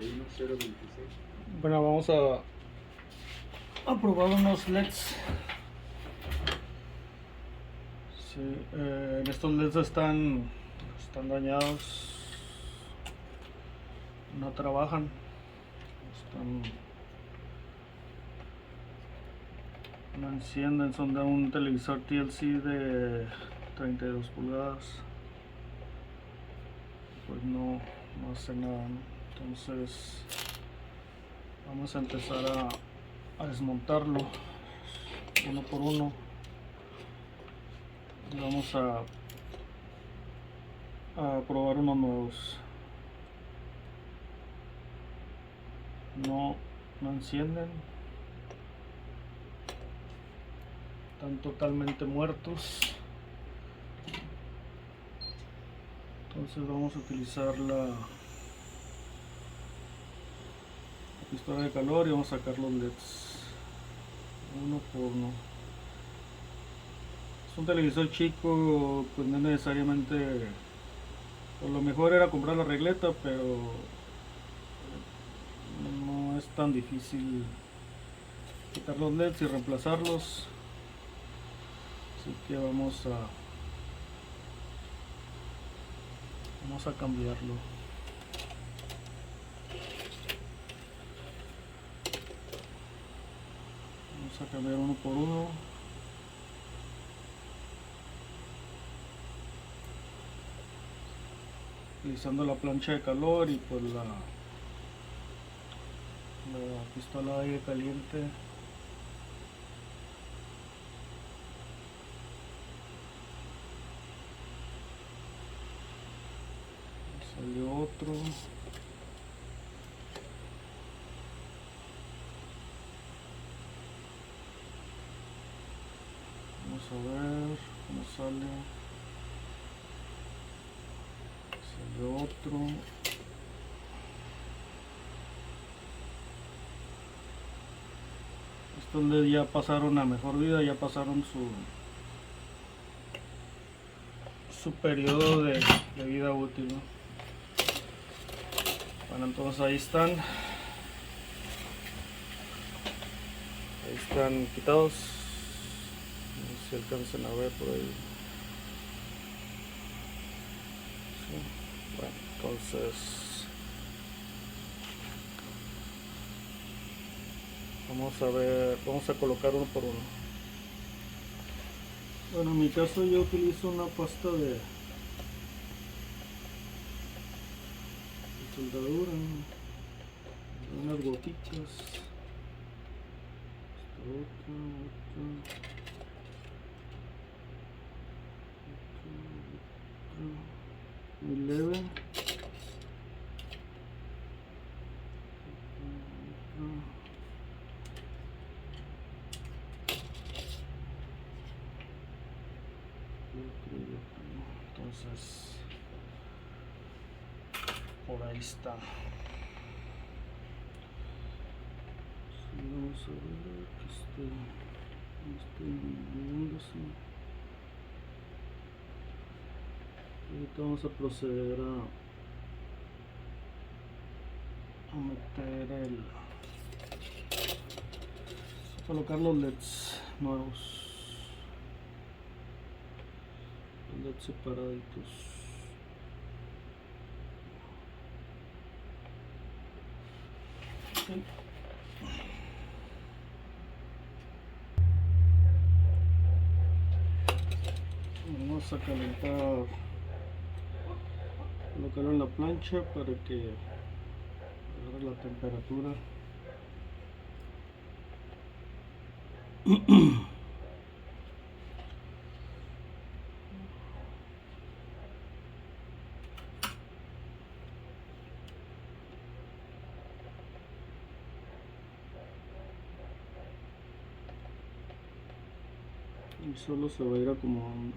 31.026. Bueno, vamos a probar unos LEDs. Sí, estos LEDs están dañados, no trabajan, no encienden. Son de un televisor TLC de 32 pulgadas. Pues no hace nada, ¿no? Entonces vamos a empezar a desmontarlo uno por uno y vamos a probar unos nuevos. No encienden, están totalmente muertos. Entonces vamos a utilizar la pistola de calor y vamos a sacar los LEDs uno por uno. Es un televisor chico, pues no necesariamente, pues lo mejor era comprar la regleta, pero no es tan difícil quitar los LEDs y reemplazarlos. Así que vamos a cambiarlo. Vamos a cambiar uno por uno. Utilizando la plancha de calor y pues la pistola de aire caliente. Salió otro. Vamos a ver cómo sale. Salió otro. Estos LED ya pasaron a mejor vida, ya pasaron su periodo de vida útil, ¿no? Bueno, entonces ahí están quitados. No sé si alcancen a ver por ahí. Sí. Bueno, entonces vamos a colocar uno por uno. Bueno, en mi caso yo utilizo una pasta de soldadura, unas gotitas. Otra. Muy leve. Entonces por ahí está. Vamos a ver que esté moviéndose. Ahorita vamos a proceder a meter a colocar los LEDs nuevos, los LEDs separaditos. Okay. Vamos a calentar, colocarlo en la plancha para que agarre la temperatura. Y solo se va a ir acomodando.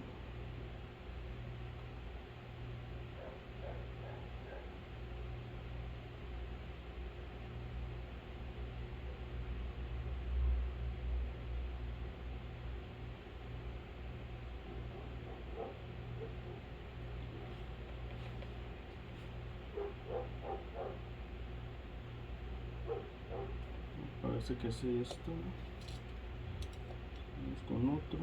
parece que sí esto. Vamos con otro.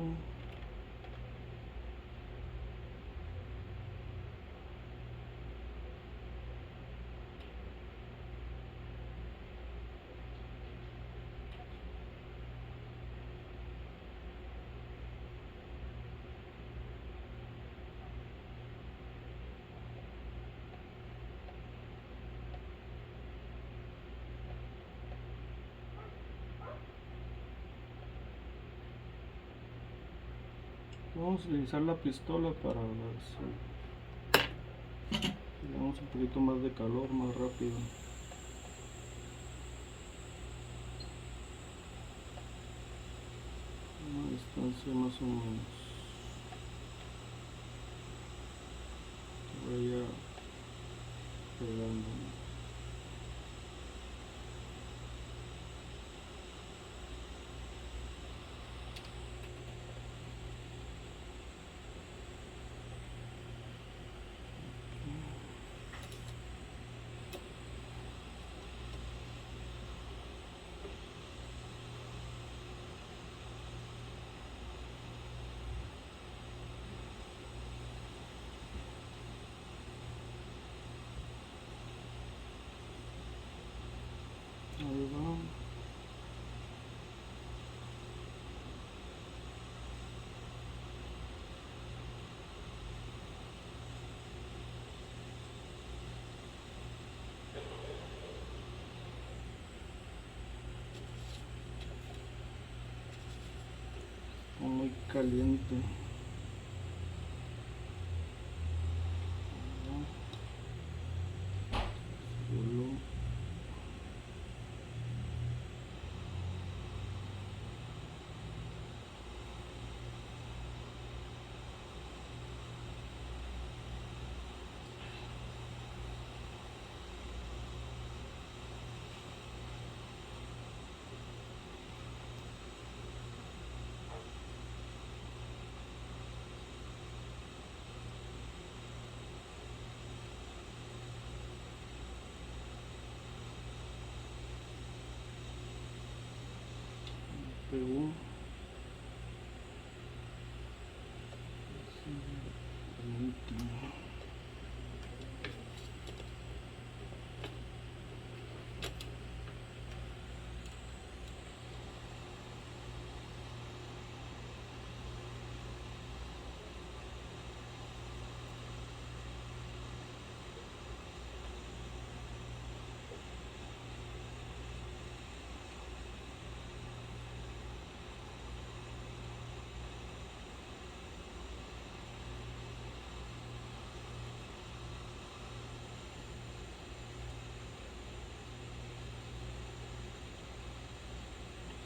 Vamos a utilizar la pistola para ver si le damos un poquito más de calor, más rápido. Una distancia más o menos. Que vaya pegando. Ahí va. Muy caliente. Solo. Pegó. El último.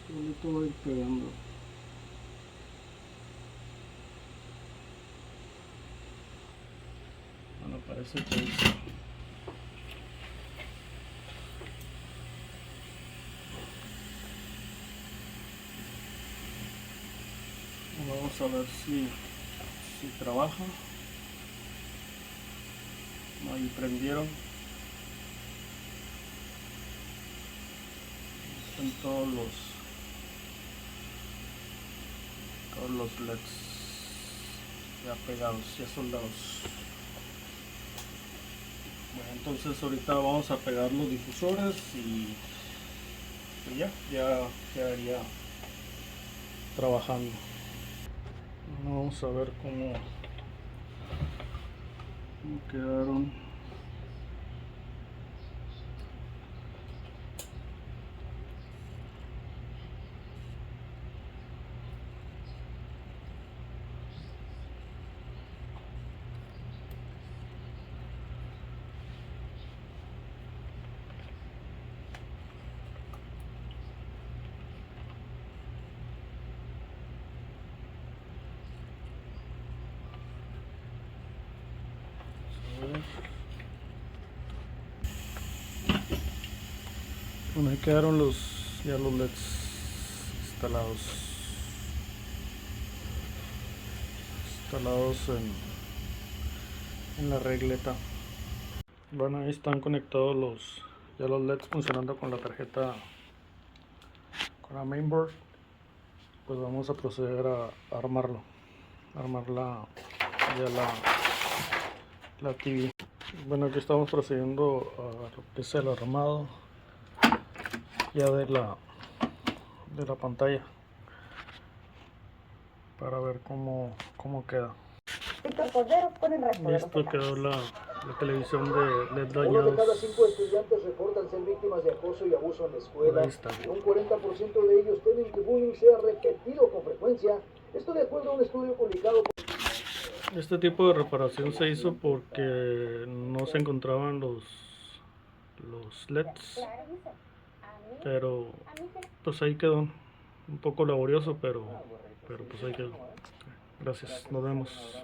Solito va a ir pegando. Bueno, parece que hizo. Vamos a ver si trabaja. Ahí prendieron. Están todos los LEDs ya pegados, ya soldados. Bueno, entonces ahorita vamos a pegar los difusores y ya quedaría trabajando. Vamos a ver cómo quedaron. Bueno, ahí quedaron ya los LEDs instalados en la regleta. Bueno, ahí están conectados ya los LEDs funcionando con la tarjeta con la mainboard, pues vamos a proceder a armarlo, armar la TV. Bueno, aquí estamos procediendo a lo que es el armado ya de la pantalla para ver cómo queda. Listo, quedó la televisión de LED Uno de cada dañados. 5 estudiantes reportan ser víctimas de acoso y abuso en la escuela. Ahí está. Y un 40% de ellos temen que bullying sea repetido con frecuencia. Esto de acuerdo a un estudio publicado por... Este tipo de reparación se hizo porque no se encontraban los LEDs, pero pues ahí quedó. Un poco laborioso, pero pues ahí quedó. Gracias, nos vemos.